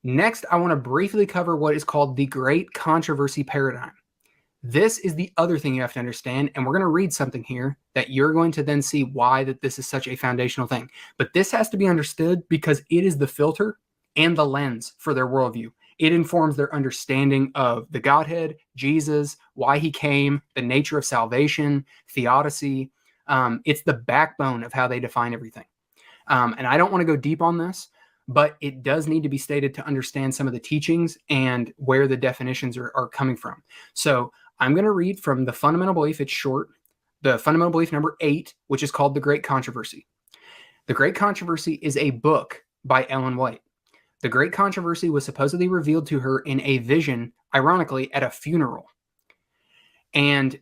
Next, I want to briefly cover what is called the Great Controversy paradigm. This is the other thing you have to understand, and we're going to read something here that you're going to then see why that this is such a foundational thing. But this has to be understood because it is the filter and the lens for their worldview. It informs their understanding of the Godhead, Jesus, why he came, the nature of salvation, theodicy. It's the backbone of how they define everything. And I don't want to go deep on this, but it does need to be stated to understand some of the teachings and where the definitions are coming from. So I'm going to read from the fundamental belief. It's short. The fundamental belief number 8, which is called The Great Controversy. The Great Controversy is a book by Ellen White. The Great Controversy was supposedly revealed to her in a vision, ironically, at a funeral. And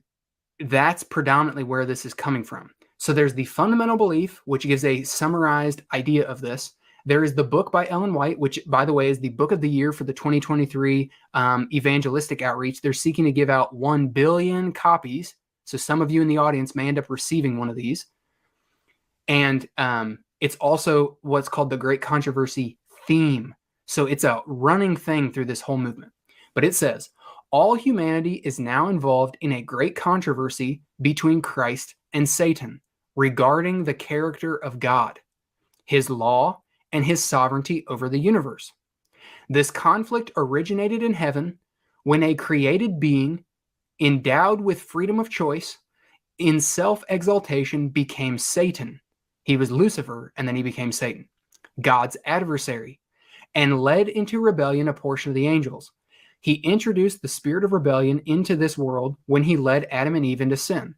that's predominantly where this is coming from. So there's the fundamental belief, which gives a summarized idea of this. There is the book by Ellen White, which, by the way, is the book of the year for the 2023 evangelistic outreach. They're seeking to give out 1 billion copies. So some of you in the audience may end up receiving one of these. And it's also what's called the Great Controversy theme. So it's a running thing through this whole movement. But it says, all humanity is now involved in a great controversy between Christ and Satan regarding the character of God, his law, and his sovereignty over the universe. This conflict originated in heaven when a created being, endowed with freedom of choice, in self-exaltation became Satan. He was Lucifer, and then he became Satan, God's adversary, and led into rebellion a portion of the angels. He introduced the spirit of rebellion into this world when he led Adam and Eve into sin.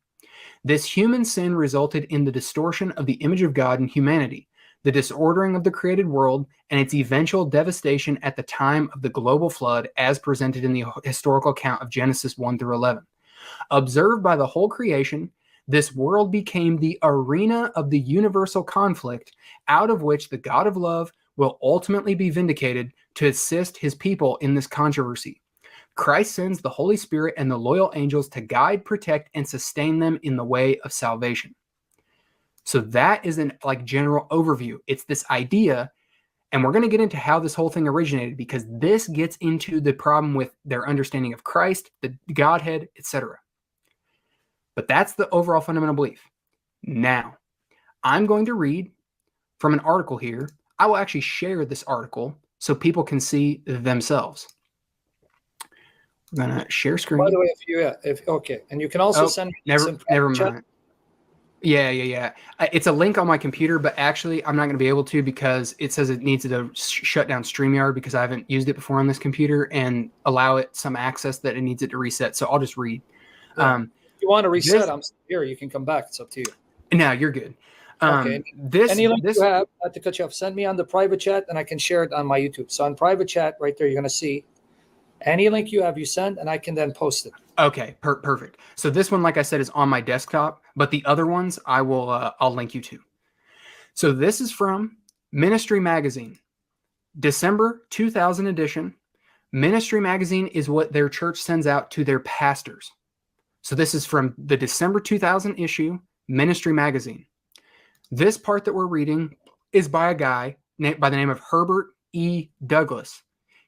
This human sin resulted in the distortion of the image of God in humanity, the disordering of the created world, and its eventual devastation at the time of the global flood as presented in the historical account of Genesis 1 through 11. Observed by the whole creation, this world became the arena of the universal conflict, out of which the God of love will ultimately be vindicated to assist his people in this controversy. Christ sends the Holy Spirit and the loyal angels to guide, protect, and sustain them in the way of salvation. So that is an general overview. It's this idea, and we're going to get into how this whole thing originated, because this gets into the problem with their understanding of Christ, the Godhead, etc. But that's the overall fundamental belief. Now, I'm going to read from an article here. I will actually share this article so people can see themselves. We're going to share screen. By the way, okay. And you can also send me never mind. Yeah. It's a link on my computer, but actually I'm not going to be able to because it says it needs to shut down StreamYard because I haven't used it before on this computer and allow it some access that it needs it to reset. So I'll just read. Yeah. If you want to reset, I'm here. You can come back. It's up to you. No, you're good. Okay. Any link you have, not to cut you off, send me on the private chat and I can share it on my YouTube. So on private chat right there, you're going to see any link you have, you send, and I can then post it. Okay, perfect. So this one, like I said, is on my desktop, but the other ones I will I'll link you to. So this is from Ministry Magazine, December 2000 edition. Ministry Magazine is what their church sends out to their pastors. So this is from the December 2000 issue, Ministry Magazine. This part that we're reading is by a guy by the name of Herbert E. Douglas.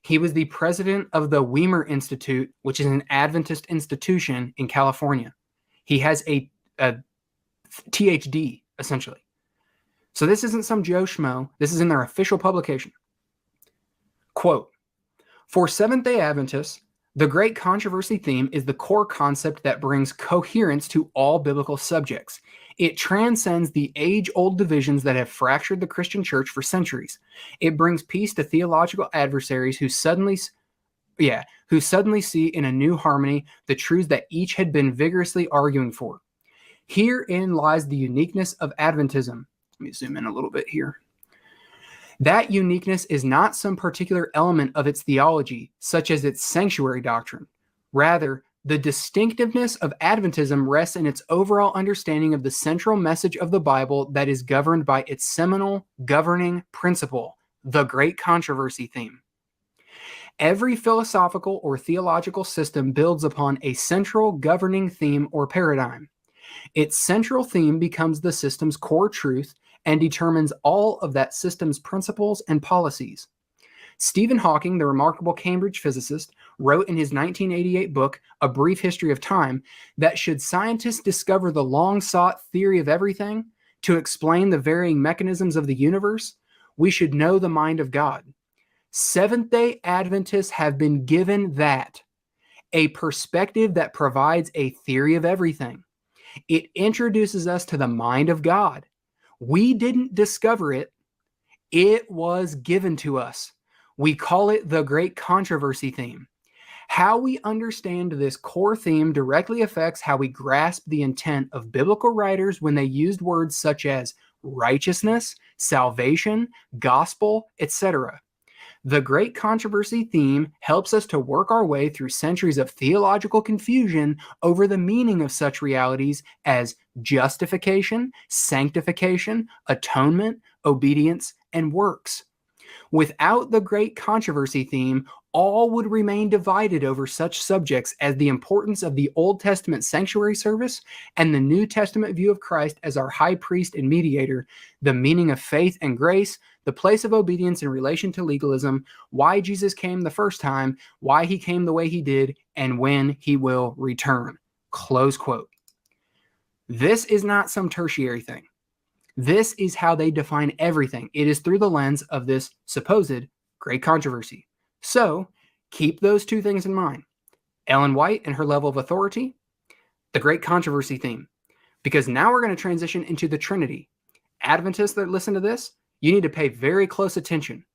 He was the president of the Weimer Institute, which is an Adventist institution in California. He has a THD, essentially. So this isn't some Joe Schmo. This is in their official publication. Quote, for Seventh-day Adventists, the Great Controversy theme is the core concept that brings coherence to all biblical subjects. It transcends the age-old divisions that have fractured the Christian church for centuries. It brings peace to theological adversaries who suddenly see in a new harmony the truths that each had been vigorously arguing for. Herein lies the uniqueness of Adventism. Let me zoom in a little bit here. That uniqueness is not some particular element of its theology, such as its sanctuary doctrine. Rather, the distinctiveness of Adventism rests in its overall understanding of the central message of the Bible that is governed by its seminal governing principle, the Great Controversy theme. Every philosophical or theological system builds upon a central governing theme or paradigm. Its central theme becomes the system's core truth and determines all of that system's principles and policies. Stephen Hawking, the remarkable Cambridge physicist, wrote in his 1988 book, A Brief History of Time, that should scientists discover the long-sought theory of everything to explain the varying mechanisms of the universe, we should know the mind of God. Seventh-day Adventists have been given that, a perspective that provides a theory of everything. It introduces us to the mind of God. We didn't discover it. It was given to us. We call it the Great Controversy theme. How we understand this core theme directly affects how we grasp the intent of biblical writers when they used words such as righteousness, salvation, gospel, etc. The Great Controversy theme helps us to work our way through centuries of theological confusion over the meaning of such realities as justification, sanctification, atonement, obedience, and works. Without the Great Controversy theme, all would remain divided over such subjects as the importance of the Old Testament sanctuary service and the New Testament view of Christ as our high priest and mediator, the meaning of faith and grace, the place of obedience in relation to legalism, why Jesus came the first time, why he came the way he did, and when he will return. Close quote. This is not some tertiary thing. This is how they define everything. It is through the lens of this supposed great controversy. So keep those two things in mind. Ellen White and her level of authority, the great controversy theme. Because now we're going to transition into the Trinity. Adventists that listen to this, you need to pay very close attention.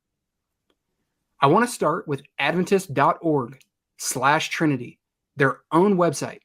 I want to start with Adventist.org/Trinity, their own website.